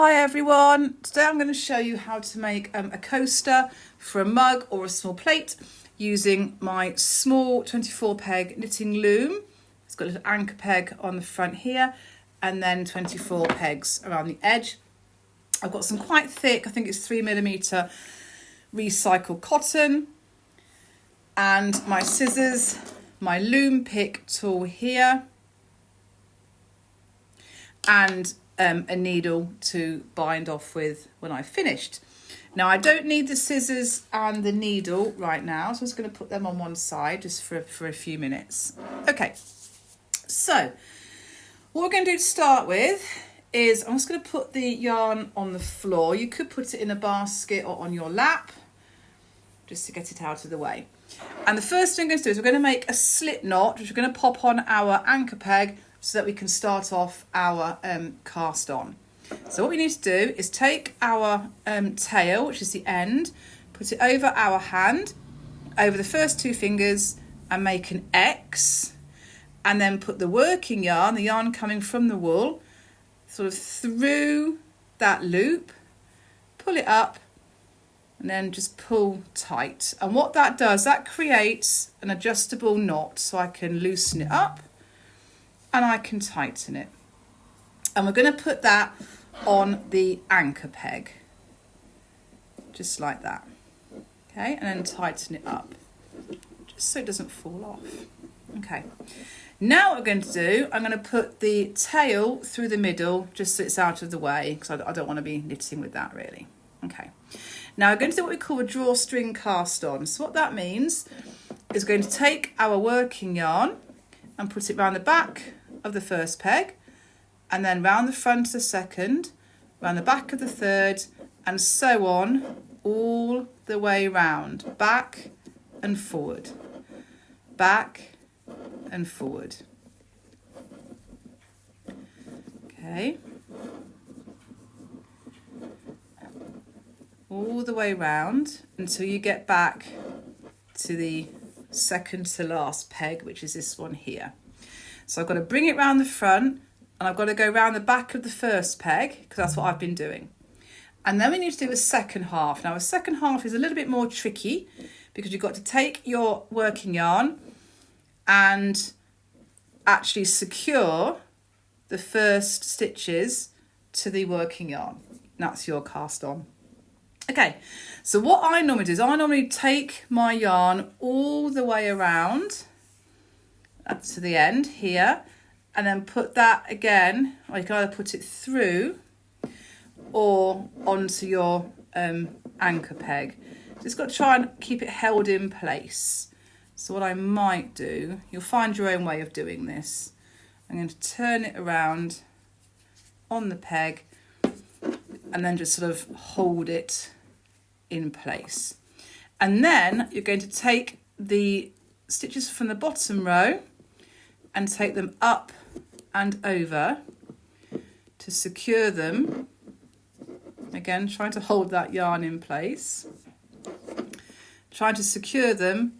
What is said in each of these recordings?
Hi everyone, today I'm going to show you how to make a coaster for a mug or a small plate using my small 24 peg knitting loom. It's got a little anchor peg on the front here and then 24 pegs around the edge. I've got some quite thick, I think it's 3mm recycled cotton, and my scissors, my loom pick tool here, and a needle to bind off with when I've finished. Now I don't need the scissors and the needle right now, so I'm just going to put them on one side just for a few minutes. Okay, so what we're going to do to start with is I'm just going to put the yarn on the floor. You could put it in a basket or on your lap just to get it out of the way. And the first thing I'm going to do is we're going to make a slip knot, which we're going to pop on our anchor peg so that we can start off our cast on. So what we need to do is take our tail, which is the end, put it over our hand, over the first two fingers, and make an X, and then put the working yarn, the yarn coming from the wool, sort of through that loop, pull it up, and then just pull tight. And what that does, that creates an adjustable knot, so I can loosen it up and I can tighten it. And we're going to put that on the anchor peg, just like that. Okay, and then tighten it up, just so it doesn't fall off. Okay, now what we're going to do, I'm going to put the tail through the middle, just so it's out of the way, because I don't want to be knitting with that really. Okay, now we're going to do what we call a drawstring cast on. So what that means is we're going to take our working yarn and put it round the back of the first peg, and then round the front of the second, round the back of the third, and so on all the way round, back and forward, back and forward. Okay, all the way round until you get back to the second to last peg, which is this one here. So I've got to bring it round the front, and I've got to go round the back of the first peg, because that's what I've been doing. And then we need to do a second half. Now a second half is a little bit more tricky, because you've got to take your working yarn and actually secure the first stitches to the working yarn. That's your cast on. Okay, so what I normally do is I normally take my yarn all the way around up to the end here, and then put that again, or you can either put it through or onto your anchor peg. Just got to try and keep it held in place. So what I might do, you'll find your own way of doing this. I'm going to turn it around on the peg and then just sort of hold it in place. And then you're going to take the stitches from the bottom row and take them up and over to secure them. Again, trying to hold that yarn in place. Trying to secure them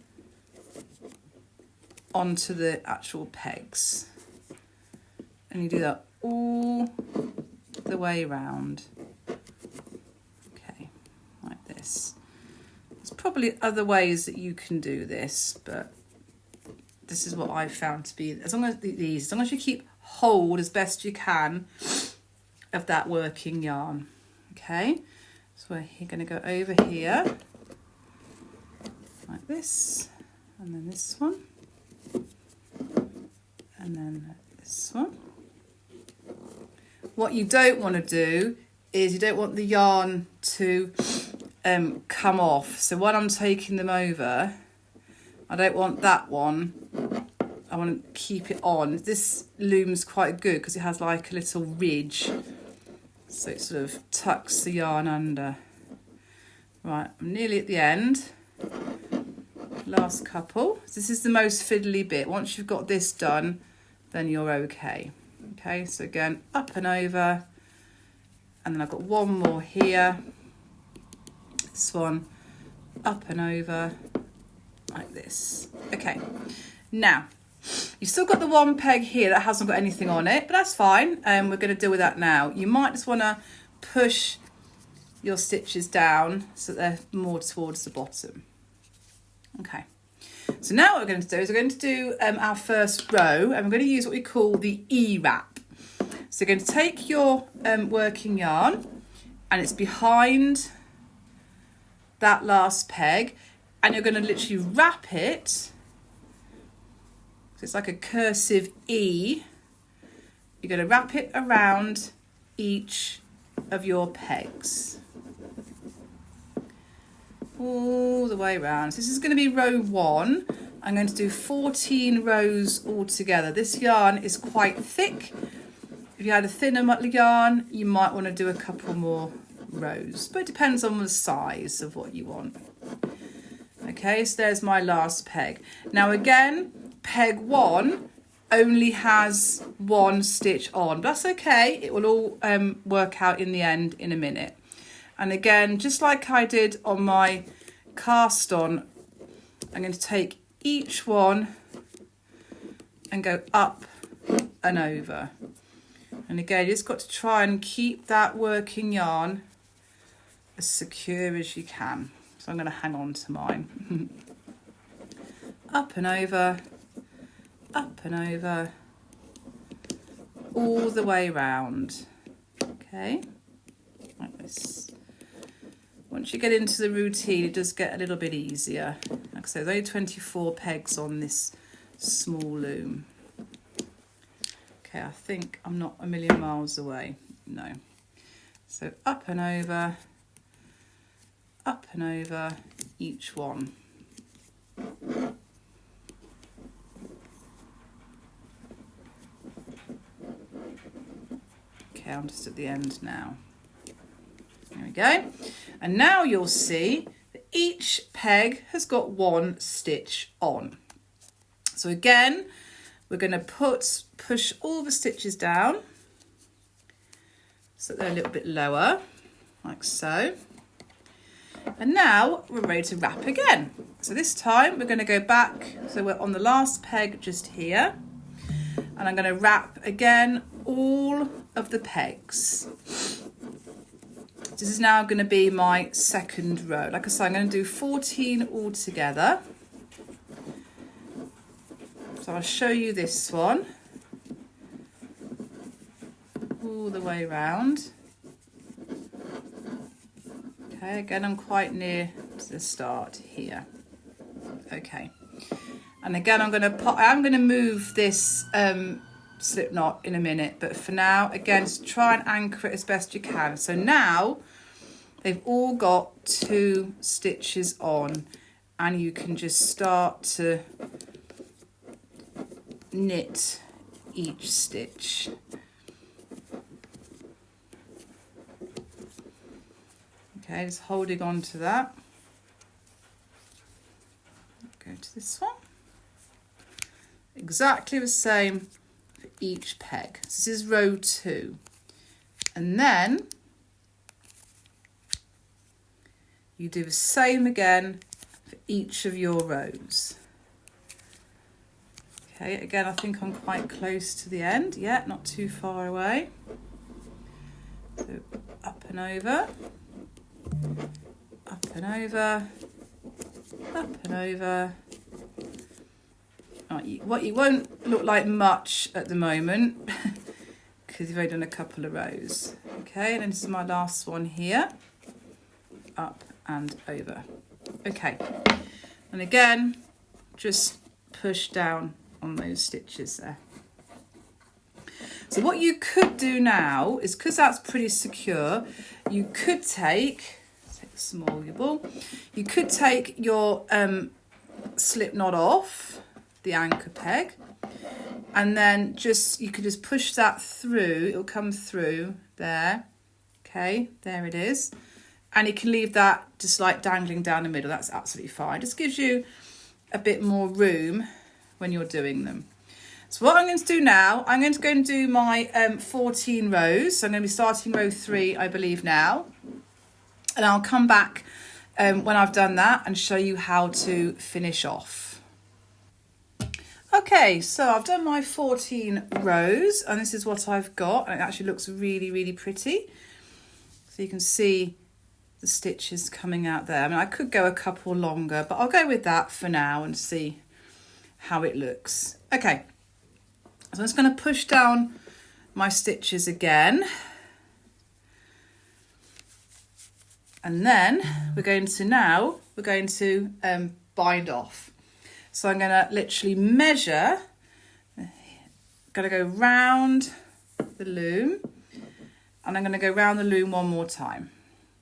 onto the actual pegs. And you do that all the way round. Okay, like this. There's probably other ways that you can do this, but this is what I've found to be, as long as you keep hold as best you can of that working yarn. Okay, so we're going to go over here like this, and then this one, and then this one. What you don't want to do is you don't want the yarn to come off. So when I'm taking them over, I don't want that one. I want to keep it on. This loom's quite good because it has like a little ridge, so it sort of tucks the yarn under. Right, I'm nearly at the end. Last couple. This is the most fiddly bit. Once you've got this done, then you're okay. Okay, so again, up and over, and then I've got one more here. This one, up and over, like this. Okay, now you've still got the one peg here that hasn't got anything on it, but that's fine. We're going to deal with that now. You might just want to push your stitches down so they're more towards the bottom. Okay, so now what we're going to do is we're going to do our first row, and we're going to use what we call the Ewrap. So you're going to take your working yarn, and it's behind that last peg, and you're going to literally wrap it. So it's like a cursive E. You're going to wrap it around each of your pegs. All the way around. So this is going to be row 1. I'm going to do 14 rows altogether. This yarn is quite thick. If you had a thinner yarn, you might want to do a couple more rows, but it depends on the size of what you want. Okay, so there's my last peg. Now again, peg 1 only has 1 stitch on. That's okay, it will all work out in the end in a minute. And again, just like I did on my cast on, I'm going to take each one and go up and over. And again, you just got to try and keep that working yarn as secure as you can. So I'm going to hang on to mine. Up and over, all the way round. Okay, like this. Once you get into the routine, it does get a little bit easier. Like I said, there's only 24 pegs on this small loom. Okay, I think I'm not a million miles away. No. So up and over each one. Okay, I'm just at the end now. There we go. And now you'll see that each peg has got 1 stitch on. So again, we're going to push all the stitches down so they're a little bit lower, like so. And now we're ready to wrap again. So this time we're going to go back, so we're on the last peg just here, and I'm going to wrap again all of the pegs. This is now going to be my second row. Like I said, I'm going to do 14 all together. So I'll show you this one all the way around. Okay, again, I'm quite near to the start here. Okay, and again, I'm going to move this slip knot in a minute, but for now, again, just try and anchor it as best you can. So now they've all got 2 stitches on, and you can just start to knit each stitch. Okay, just holding on to that. Go to this one. Exactly the same for each peg. This is row 2. And then you do the same again for each of your rows. Okay, again, I think I'm quite close to the end. Yeah, not too far away. So up and over. Up and over, up and over. Right, what you won't look like much at the moment because you've only done a couple of rows. Okay, and then this is my last one here. Up and over. Okay, and again, just push down on those stitches there. So what you could do now is, because that's pretty secure, you could take small ball. You could take your slip knot off the anchor peg, and then you could just push that through. It'll come through there. Okay, there it is, and you can leave that just like dangling down the middle. That's absolutely fine. Just gives you a bit more room when you're doing them. So what I'm going to do now, I'm going to go and do my 14 rows. So I'm going to be starting row 3, I believe now. And I'll come back when I've done that and show you how to finish off. Okay, so I've done my 14 rows, and this is what I've got. And it actually looks really, really pretty. So you can see the stitches coming out there. I mean, I could go a couple longer, but I'll go with that for now and see how it looks. Okay, so I'm just going to push down my stitches again. And then we're going to bind off. So I'm going to literally measure, going to go round the loom, and I'm going to go round the loom one more time.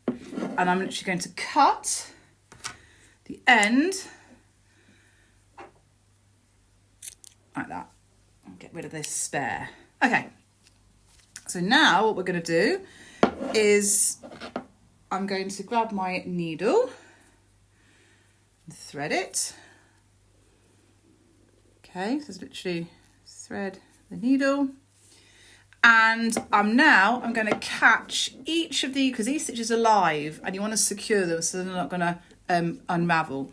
And I'm literally going to cut the end like that and get rid of this spare. Okay, so now what we're going to do is I'm going to grab my needle and thread it. Okay, so it's literally thread the needle. And I'm going to catch each of these, because these stitches are live and you want to secure them so they're not going to unravel.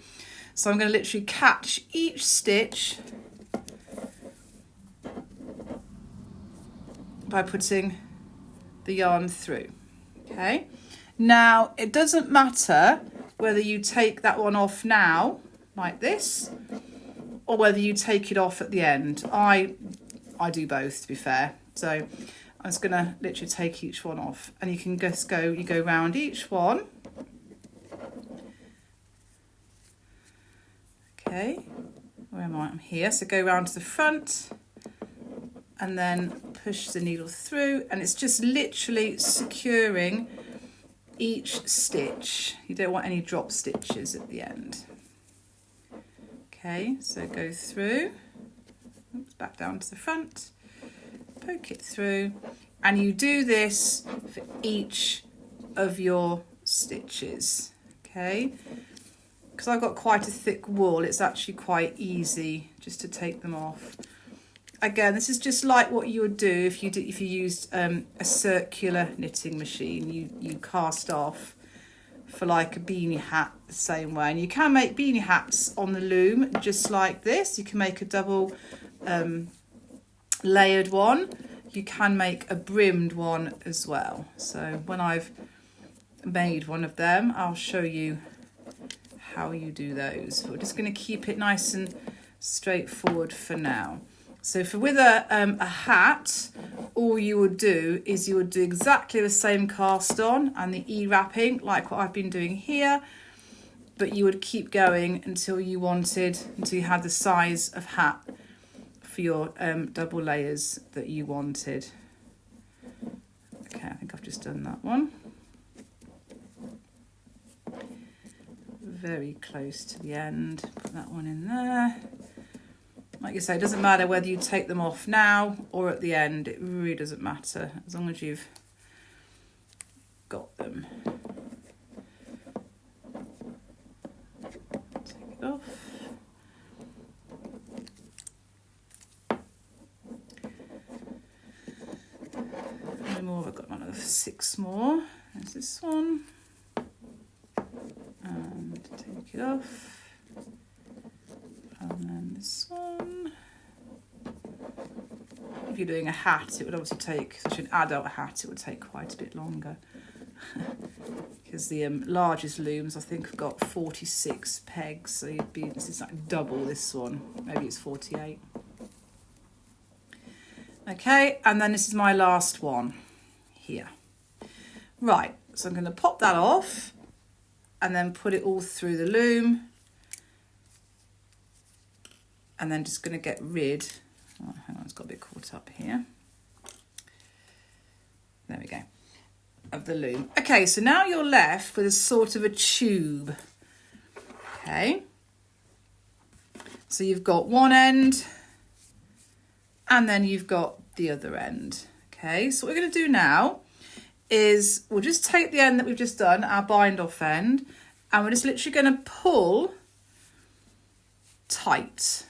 So I'm going to literally catch each stitch by putting the yarn through. Okay. Now, it doesn't matter whether you take that one off now, like this, or whether you take it off at the end. I do both, to be fair. So I'm just going to literally take each one off. And you can just go round each one. Okay, where am I? I'm here. So go round to the front and then push the needle through. And it's just literally securing each stitch. You don't want any drop stitches at the end. Okay, so go through, oops, back down to the front, poke it through, and you do this for each of your stitches. Okay, because I've got quite a thick wool, it's actually quite easy just to take them off. Again, this is just like what you would do if you used a circular knitting machine. You cast off for like a beanie hat the same way. And you can make beanie hats on the loom just like this. You can make a double layered one. You can make a brimmed one as well. So when I've made one of them, I'll show you how you do those. But we're just going to keep it nice and straightforward for now. So with a hat, all you would do is you would do exactly the same cast on and the E-wrapping, like what I've been doing here, but you would keep going until you had the size of hat for your double layers that you wanted. Okay, I think I've just done that one. Very close to the end, put that one in there. Like you say, it doesn't matter whether you take them off now or at the end. It really doesn't matter as long as you've got them. Take it off. How many more? I've got another 6 more. There's this one. And take it off. And then this one. If you're doing a hat, it would obviously take, such an adult hat, it would take quite a bit longer. Because the largest looms, I think, have got 46 pegs, so this is like double this one. Maybe it's 48. Okay, and then this is my last one here. Right, so I'm going to pop that off and then put it all through the loom. And then just going to get rid, oh, hang on, it's got a bit caught up here. There we go, of the loom. Okay, so now you're left with a sort of a tube. Okay, so you've got one end and then you've got the other end. Okay, so what we're going to do now is we'll just take the end that we've just done, our bind off end, and we're just literally going to pull tight.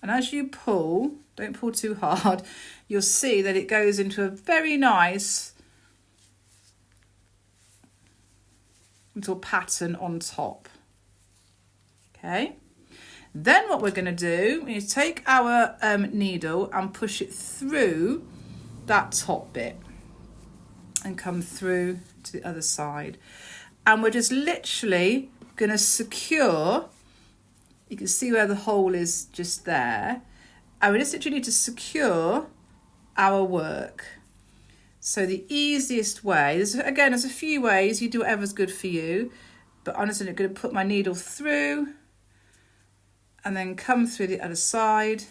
And as you pull, don't pull too hard, you'll see that it goes into a very nice little pattern on top. Okay. Then what we're going to do is take our needle and push it through that top bit. and come through to the other side. And we're just literally going to secure, you can see where the hole is just there, and we just literally need to secure our work. So the easiest way, there's a few ways, you do whatever's good for you, but I'm just going to put my needle through and then come through the other side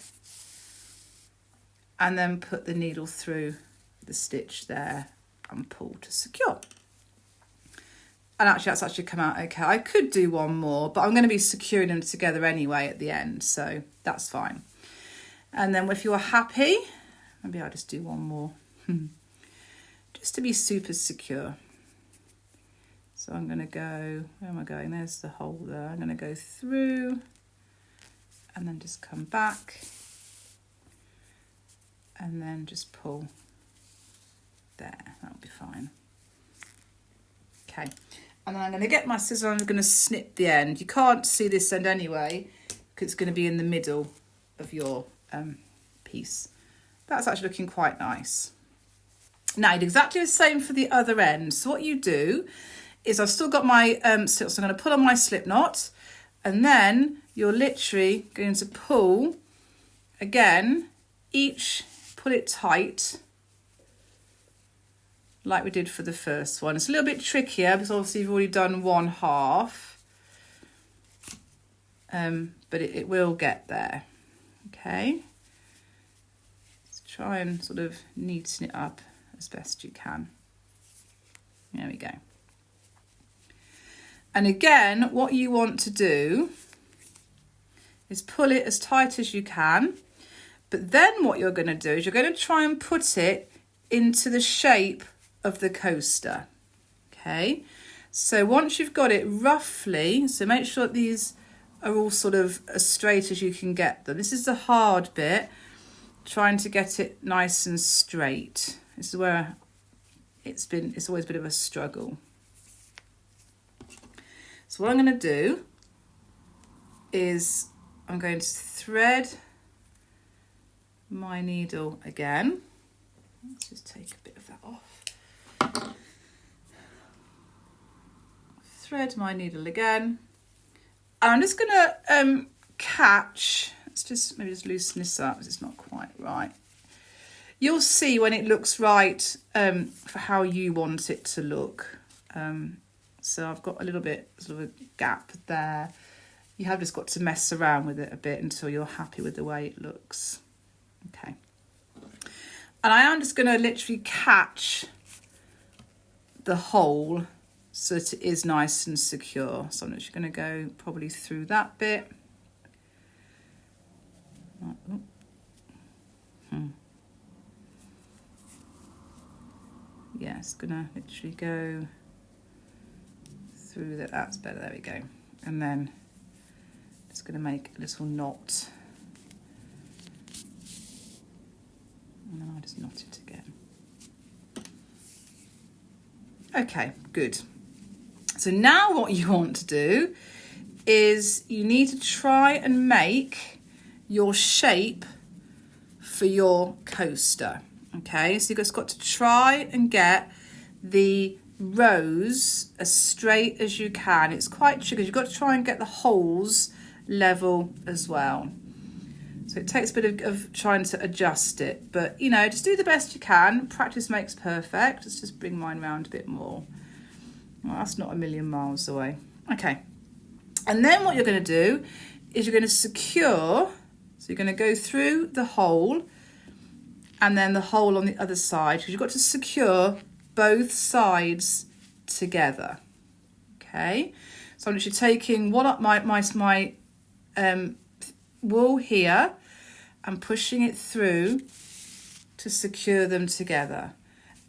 and then put the needle through the stitch there and pull to secure. And actually that's actually come out okay. I could do one more, but I'm going to be securing them together anyway at the end, so that's fine. And then if you're happy, maybe I'll just do one more, just to be super secure. So I'm going to go, where am I going? There's the hole there. I'm going to go through and then just come back and then just pull there. That'll be fine. Okay. And then I'm going to get my scissors and I'm going to snip the end. You can't see this end anyway because it's going to be in the middle of your piece. That's actually looking quite nice. Now, you do exactly the same for the other end. So what you do is I've still got my so I'm going to put on my slip knot, and then you're literally going to pull again, pull it tight like we did for the first one. It's a little bit trickier because obviously you've already done one half, but it will get there. Okay, let's try and sort of neaten it up as best you can. There we go. And again, what you want to do is pull it as tight as you can, but then what you're going to do is you're going to try and put it into the shape of the coaster. Okay, so once you've got it roughly, so make sure that these are all sort of as straight as you can get them. This is the hard bit, trying to get it nice and straight. This is where it's always a bit of a struggle. So what I'm going to do is I'm going to thread my needle again. Let's just take a bit of that off. Thread my needle again. And I'm just going to catch, let's just maybe just loosen this up because it's not quite right. You'll see when it looks right for how you want it to look. So I've got a little bit sort of a gap there. You have just got to mess around with it a bit until you're happy with the way it looks. Okay. And I am just going to literally catch the hole so that it is nice and secure. So I'm just going to go probably through that bit. Yeah, it's going to literally go through that. That's better. There we go. And then it's going to make a little knot. And then I'll just knot it again. Okay, good. So now what you want to do is you need to try and make your shape for your coaster. Okay, so you've just got to try and get the rows as straight as you can. It's quite tricky. You've got to try and get the holes level as well. So it takes a bit of trying to adjust it, but you know, just do the best you can. Practice makes perfect. Let's just bring mine round a bit more. Well, that's not a million miles away. Okay, and then what you're going to do is you're going to secure. So you're going to go through the hole and then the hole on the other side, because you've got to secure both sides together. Okay, so I'm literally taking one up my wool here and pushing it through to secure them together.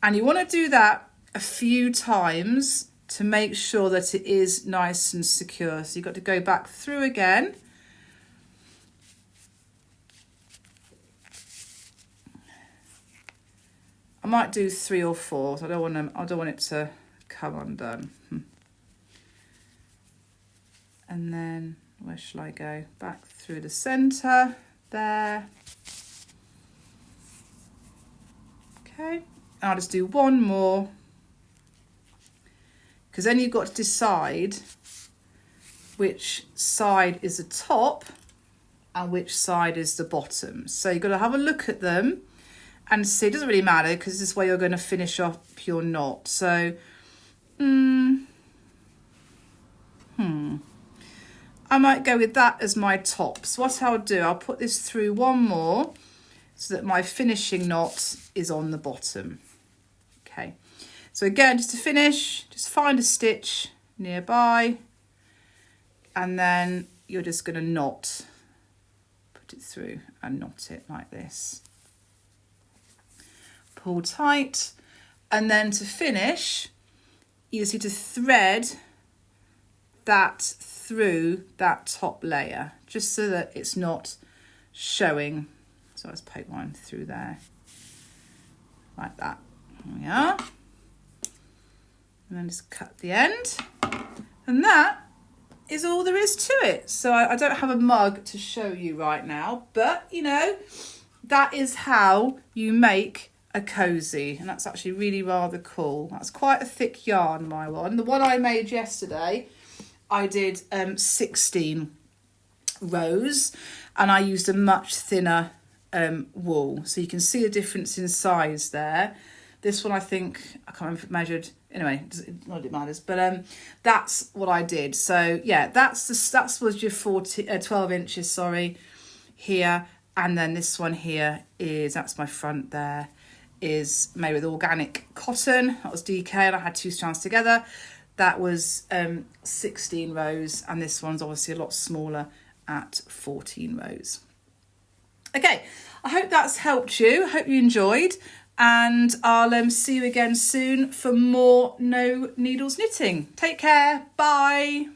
And you want to do that a few times to make sure that it is nice and secure. So you've got to go back through again. I might do 3 or 4. So I don't want it to come undone. And then where shall I go? Back through the centre there. Okay, and I'll just do one more because then you've got to decide which side is the top and which side is the bottom. So you've got to have a look at them and see. It doesn't really matter because this is where you're going to finish off your knot. So, I might go with that as my top. So what I'll do, I'll put this through one more so that my finishing knot is on the bottom. Okay, so again, just to finish, just find a stitch nearby, and then you're just going to knot, put it through and knot it like this. Pull tight, and then to finish, you just need to thread that through that top layer, just so that it's not showing. So let's poke one through there, like that. There we are. And then just cut the end. And that is all there is to it. So I don't have a mug to show you right now, but you know, that is how you make a cozy, and that's actually really rather cool. That's quite a thick yarn, my one. The one I made yesterday, I did 16 rows, and I used a much thinner wool, so you can see a difference in size there. This one, I think, I can't remember if it measured. Anyway, not that it matters, but that's what I did. So yeah, that was your 12 inches, sorry, here, and then this one here that's my front there, is made with organic cotton. That was DK, and I had 2 strands together. That was 16 rows, and this one's obviously a lot smaller at 14 rows. Okay, I hope that's helped you. I hope you enjoyed, and I'll see you again soon for more No Needles Knitting. Take care. Bye.